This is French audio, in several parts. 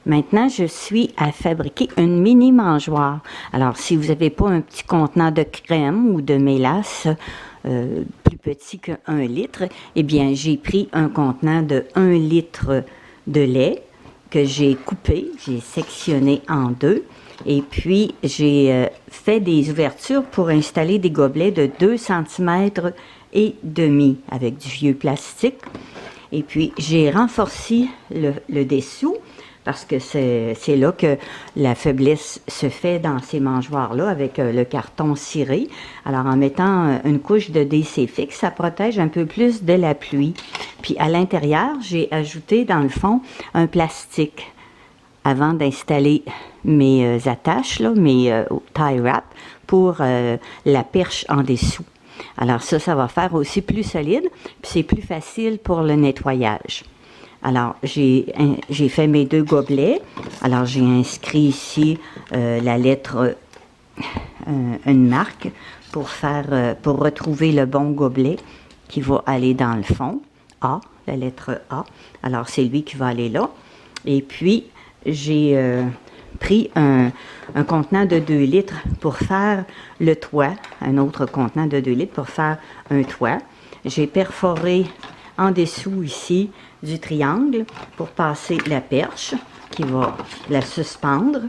Maintenant, je suis à fabriquer une mini mangeoire. Alors, si vous n'avez pas un petit contenant de crème ou de mélasse plus petit que 1 litre, eh bien, j'ai pris un contenant de 1 litre de lait que j'ai coupé, j'ai sectionné en deux. Et puis, j'ai fait des ouvertures pour installer des gobelets de 2 cm et demi avec du vieux plastique. Et puis, j'ai renforcé le dessous parce que c'est là que la faiblesse se fait dans ces mangeoires-là avec le carton ciré. Alors, en mettant une couche de DC fixe, ça protège un peu plus de la pluie. Puis, à l'intérieur, j'ai ajouté, dans le fond, un plastique avant d'installer mes attaches, là, mes tie wrap pour la perche en dessous. Alors ça va faire aussi plus solide, puis c'est plus facile pour le nettoyage. Alors, j'ai fait mes 2 gobelets. Alors, j'ai inscrit ici la lettre, une marque pour retrouver le bon gobelet qui va aller dans le fond. A, la lettre A. Alors, c'est lui qui va aller là. Et puis, j'ai pris un contenant de 2 litres pour faire le toit, un autre contenant de 2 litres pour faire un toit. J'ai perforé en dessous ici du triangle pour passer la perche qui va la suspendre.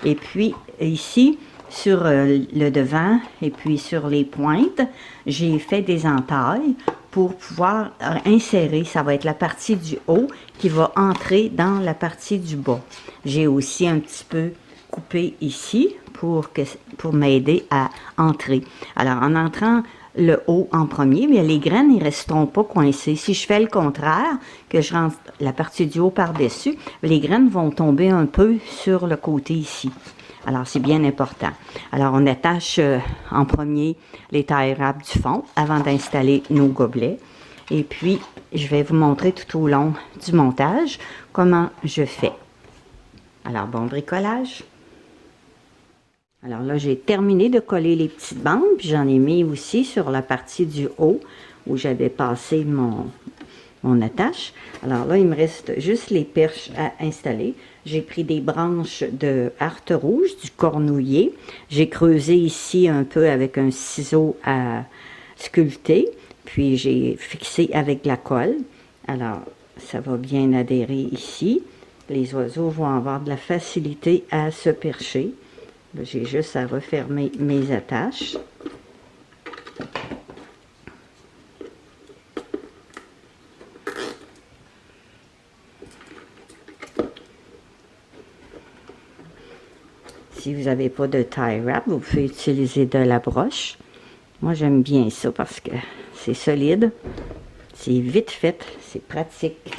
Et puis ici, sur le devant et puis sur les pointes, j'ai fait des entailles pour pouvoir insérer, ça va être la partie du haut qui va entrer dans la partie du bas. J'ai aussi un petit peu coupé ici pour m'aider à entrer. Alors, en entrant le haut en premier, mais les graines ne resteront pas coincées. Si je fais le contraire, que je rentre la partie du haut par-dessus, les graines vont tomber un peu sur le côté ici. Alors, c'est bien important. Alors, on attache en premier les tie wraps du fond avant d'installer nos gobelets. Et puis, je vais vous montrer tout au long du montage comment je fais. Alors, bon bricolage. Alors là, j'ai terminé de coller les petites bandes, puis j'en ai mis aussi sur la partie du haut où j'avais passé mon attache. Alors là, il me reste juste les perches à installer. J'ai pris des branches de harte rouge, du cornouiller. J'ai creusé ici un peu avec un ciseau à sculpter. Puis j'ai fixé avec de la colle. Alors, ça va bien adhérer ici. Les oiseaux vont avoir de la facilité à se percher. J'ai juste à refermer mes attaches. Si vous n'avez pas de tie wrap, vous pouvez utiliser de la broche. Moi, j'aime bien ça parce que c'est solide, c'est vite fait, c'est pratique.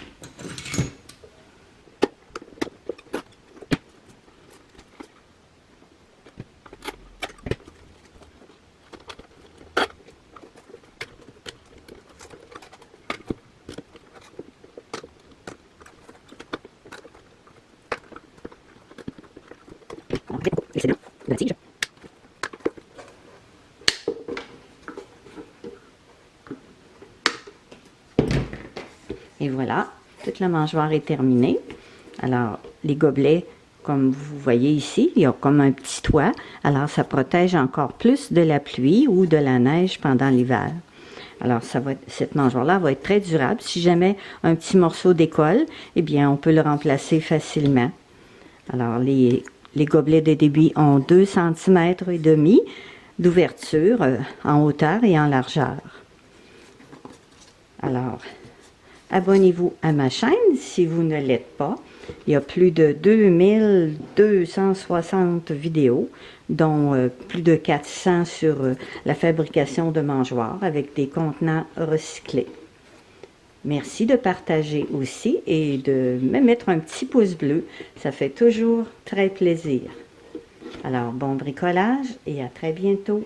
C'est bon, la tige. Et voilà, toute la mangeoire est terminée. Alors, les gobelets, comme vous voyez ici, il y a comme un petit toit. Alors, ça protège encore plus de la pluie ou de la neige pendant l'hiver. Alors, cette mangeoire-là va être très durable. Si jamais un petit morceau décolle, eh bien, on peut le remplacer facilement. Alors, les gobelets de débit ont 2 cm et demi d'ouverture en hauteur et en largeur. Alors, abonnez-vous à ma chaîne si vous ne l'êtes pas. Il y a plus de 2260 vidéos, dont plus de 400 sur la fabrication de mangeoires avec des contenants recyclés. Merci de partager aussi et de me mettre un petit pouce bleu. Ça fait toujours très plaisir. Alors, bon bricolage et à très bientôt.